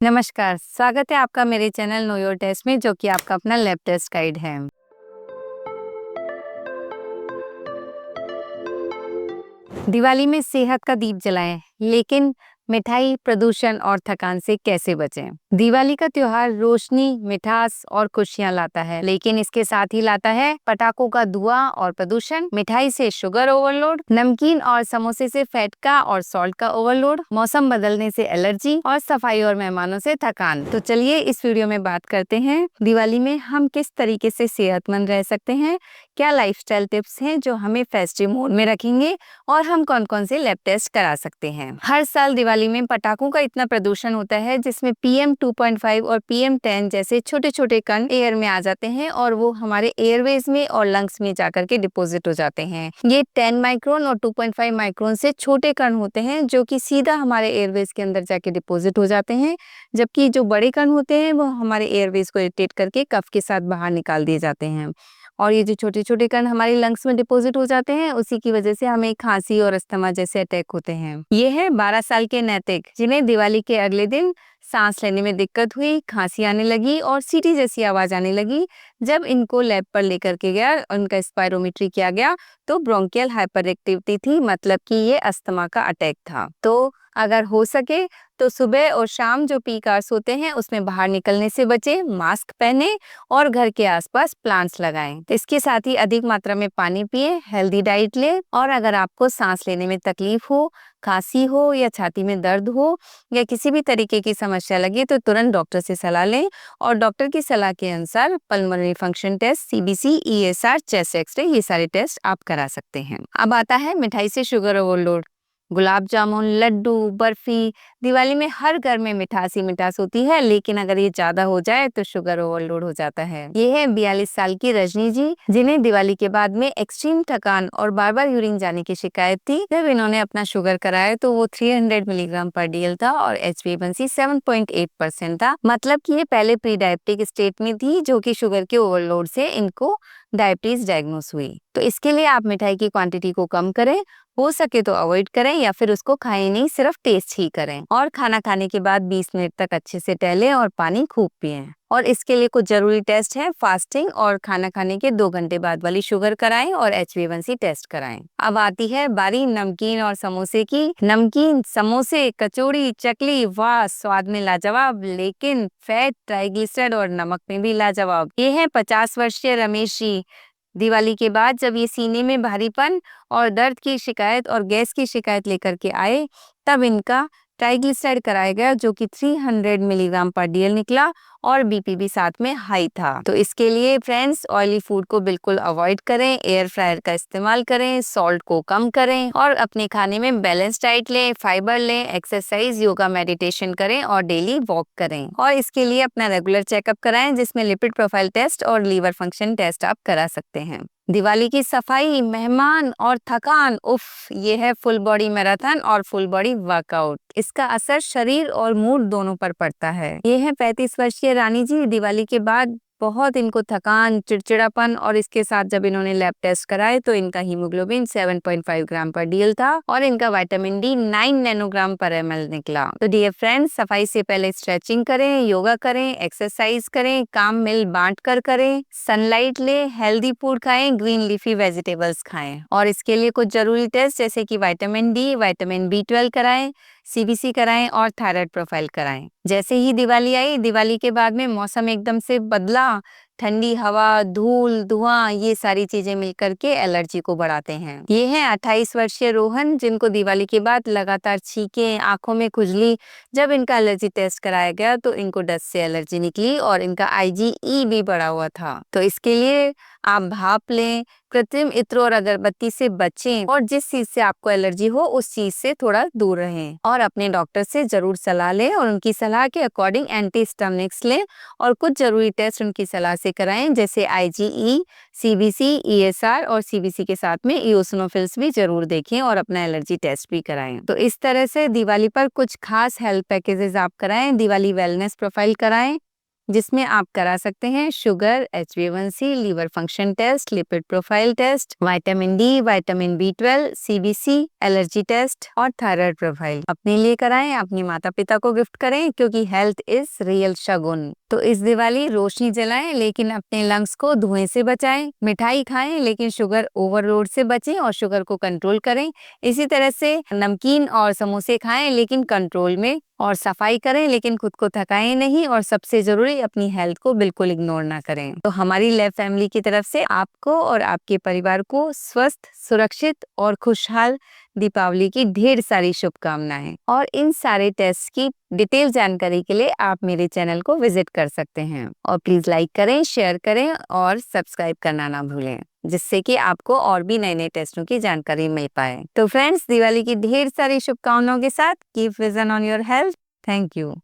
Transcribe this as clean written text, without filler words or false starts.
नमस्कार, स्वागत है आपका मेरे चैनल नो योर टेस्ट में, जो कि आपका अपना लैब टेस्ट गाइड है। दिवाली में सेहत का दीप जलाएं, लेकिन मिठाई, प्रदूषण और थकान से कैसे बचें? दिवाली का त्योहार रोशनी, मिठास और खुशियां लाता है, लेकिन इसके साथ ही लाता है पटाखों का धुआं और प्रदूषण, मिठाई से शुगर ओवरलोड, नमकीन और समोसे से फैट का और सॉल्ट का ओवरलोड, मौसम बदलने से एलर्जी और सफाई और मेहमानों से थकान। तो चलिए इस वीडियो में बात करते हैं दिवाली में हम किस तरीके से सेहतमंद रह सकते हैं, क्या लाइफस्टाइल टिप्स हैं जो हमें फेस्टिव मूड में रखेंगे और हम कौन कौन से लैब टेस्ट करा सकते हैं। हर साल दिवाली में पटाखों का इतना प्रदूषण होता है जिसमें PM 2.5 और PM 10 जैसे छोटे छोटे कण एयर में आ जाते हैं और वो हमारे एयरवेज में और लंग्स में जाकर के डिपोजिट हो जाते हैं। ये 10 माइक्रोन और 2.5 माइक्रोन से छोटे कण होते हैं जो कि सीधा हमारे एयरवेज के अंदर जाके डिपोजिट हो जाते हैं, जबकि जो बड़े कण होते हैं वो हमारे एयरवेज को इरिटेट करके कफ के साथ बाहर निकाल दिए जाते हैं। और ये जो छोटे छोटे कण हमारी लंग्स में डिपॉजिट हो जाते हैं, उसी की वजह से हमें खांसी और अस्थमा जैसे अटैक होते हैं। ये है 12 साल के नैतिक, जिन्हें दिवाली के अगले दिन सांस लेने में दिक्कत हुई, खांसी आने लगी और सीटी जैसी आवाज आने लगी। जब इनको लैब पर लेकर के गया, उनका स्पायरोमेट्री किया गया तो ब्रोंकियल हाइपरएक्टिविटी थी, मतलब कि ये अस्थमा का अटैक था। तो अगर हो सके तो सुबह और शाम जो पीक आवर्स होते हैं उसमें बाहर निकलने से बचें, मास्क पहने और घर के आसपास प्लांट्स लगाएं। इसके साथ ही अधिक मात्रा में पानी पिएं, हेल्दी डाइट लें और अगर आपको सांस लेने में तकलीफ हो, खांसी हो या छाती में दर्द हो या किसी भी तरीके की समस्या लगे तो तुरंत डॉक्टर से सलाह लें और डॉक्टर की सलाह के अनुसार pulmonary function test, CBC, ESR, chest X-ray, ये सारे टेस्ट आप करा सकते हैं। अब आता है मिठाई से शुगर ओवरलोड। गुलाब जामुन, लड्डू, बर्फी, दिवाली में हर घर में मिठास ही मिठास होती है, लेकिन अगर ये ज्यादा हो जाए तो शुगर ओवरलोड हो जाता है। ये है 42 साल की रजनी जी, जिन्हें दिवाली के बाद में एक्सट्रीम थकान और बार बार यूरिन जाने की शिकायत थी। जब इन्होंने अपना शुगर कराया तो वो 300 मिलीग्राम पर DL था और HbA1c 7.8% था, मतलब कि ये पहले प्री डायबिटिक स्टेट में थी, जो कि शुगर के ओवरलोड से इनको डायबिटीज डायग्नोस हुई। तो इसके लिए आप मिठाई की क्वांटिटी को कम करें, हो सके तो अवॉइड करें या फिर उसको खाएं नहीं, सिर्फ टेस्ट ही करें। और खाना खाने के बाद 20 मिनट तक अच्छे से टहलें और पानी खूब पिएं। और इसके लिए कुछ जरूरी टेस्ट हैं, फास्टिंग और खाना खाने के 2 घंटे बाद वाली शुगर कराएं और HbA1c टेस्ट कराएं। अब आती है बारी नमकीन और समोसे की। नमकीन, समोसे, कचौड़ी, चकली, वाह स्वाद में लाजवाब, लेकिन फैट, ट्राइग्लिसराइड और नमक में भी लाजवाब। ये है 50 वर्षीय रमेश जी। दिवाली के बाद जब ये सीने में भारीपन और दर्द की शिकायत और गैस की शिकायत लेकर के आए, तब इनका ट्राइग्लिसराइड कराया गया, जो कि 300 मिलीग्राम पर DL निकला और BP भी साथ में हाई था। तो इसके लिए फ्रेंड्स, ऑयली फूड को बिल्कुल अवॉइड करें, एयर फ्रायर का इस्तेमाल करें, सॉल्ट को कम करें और अपने खाने में बैलेंस डाइट लें, फाइबर लें, एक्सरसाइज, योगा, मेडिटेशन करें और डेली वॉक करें। और इसके लिए अपना रेगुलर चेकअप कराएं, जिसमें लिपिड प्रोफाइल टेस्ट और लीवर फंक्शन टेस्ट आप करा सकते हैं। दिवाली की सफाई, मेहमान और थकान, उफ, ये है फुल बॉडी मैराथन और फुल बॉडी वर्कआउट। इसका असर शरीर और मूड दोनों पर पड़ता है। ये है 35 वर्षीय रानी जी। दिवाली के बाद बहुत इनको थकान, चिड़चिड़ापन और इसके साथ जब इन्होंने लैब टेस्ट कराए तो इनका हीमोग्लोबिन 7.5 ग्राम पर DL था और इनका विटामिन D 9 नैनोग्राम पर ml निकला। तो डियर फ्रेंड्स, सफाई से पहले स्ट्रेचिंग करें, योगा करें, एक्सरसाइज करें, काम मिल बांट कर करें, सनलाइट लें, हेल्दी फूड खाएं, ग्रीन लीफी वेजिटेबल्स खाएं। और इसके लिए कुछ जरूरी टेस्ट जैसे कि विटामिन D, विटामिन B12 कराएं, CBC कराएं और थायराइड प्रोफाइल कराएं। जैसे ही दिवाली आई, दिवाली के बाद में मौसम एकदम से बदला, ठंडी हवा, धूल, धुआं, ये सारी चीजें मिलकर के एलर्जी को बढ़ाते हैं। ये हैं 28 वर्षीय रोहन, जिनको दिवाली के बाद लगातार छींकें, आंखों में खुजली। जब इनका एलर्जी टेस्ट कराया गया तो इनको डस्ट से एलर्जी निकली और इनका IgE भी बढ़ा हुआ था। तो इसके लिए आप भाप लें, कृत्रिम इत्र और अगरबत्ती से बचें और जिस चीज से आपको एलर्जी हो उस चीज से थोड़ा दूर रहें और अपने डॉक्टर से जरूर सलाह लें और उनकी सलाह के अकॉर्डिंग एंटीहिस्टामिनिक्स लें और कुछ जरूरी टेस्ट उनकी सलाह से कराएं, जैसे IgE, CBC, ESR और CBC के साथ में इओसिनोफिल्स भी जरूर देखें और अपना एलर्जी टेस्ट भी कराएं। तो इस तरह से दिवाली पर कुछ खास हेल्थ पैकेजेस आप कराएं। दिवाली वेलनेस प्रोफाइल कराएं, जिसमें आप करा सकते हैं sugar, HbA1c, liver function test, lipid profile test, vitamin D, vitamin B12, CBC, allergy test और थायराइड प्रोफाइल। अपने लिए कराएं, अपने माता पिता को गिफ्ट करें, क्योंकि हेल्थ इज रियल शगुन। तो इस दिवाली रोशनी जलाएं, लेकिन अपने लंग्स को धुएं से बचाएं। मिठाई खाएं, लेकिन शुगर ओवरलोड से बचें और शुगर को कंट्रोल करें। इसी तरह से नमकीन और समोसे खाएं, लेकिन कंट्रोल में, और सफाई करें, लेकिन खुद को थकाएं नहीं, और सबसे जरूरी अपनी हेल्थ को बिल्कुल इग्नोर ना करें। तो हमारी लैब फैमिली की तरफ से आपको और आपके परिवार को स्वस्थ, सुरक्षित और खुशहाल दीपावली की ढेर सारी शुभकामनाएं। और इन सारे टेस्ट की डिटेल जानकारी के लिए आप मेरे चैनल को विजिट कर सकते हैं। और प्लीज लाइक करें, शेयर करें और सब्सक्राइब करना ना भूलें, जिससे कि आपको और भी नए नए टेस्टों की जानकारी मिल पाए। तो फ्रेंड्स, दिवाली की ढेर सारी शुभकामनाओं के साथ keep vision on your health. Thank you.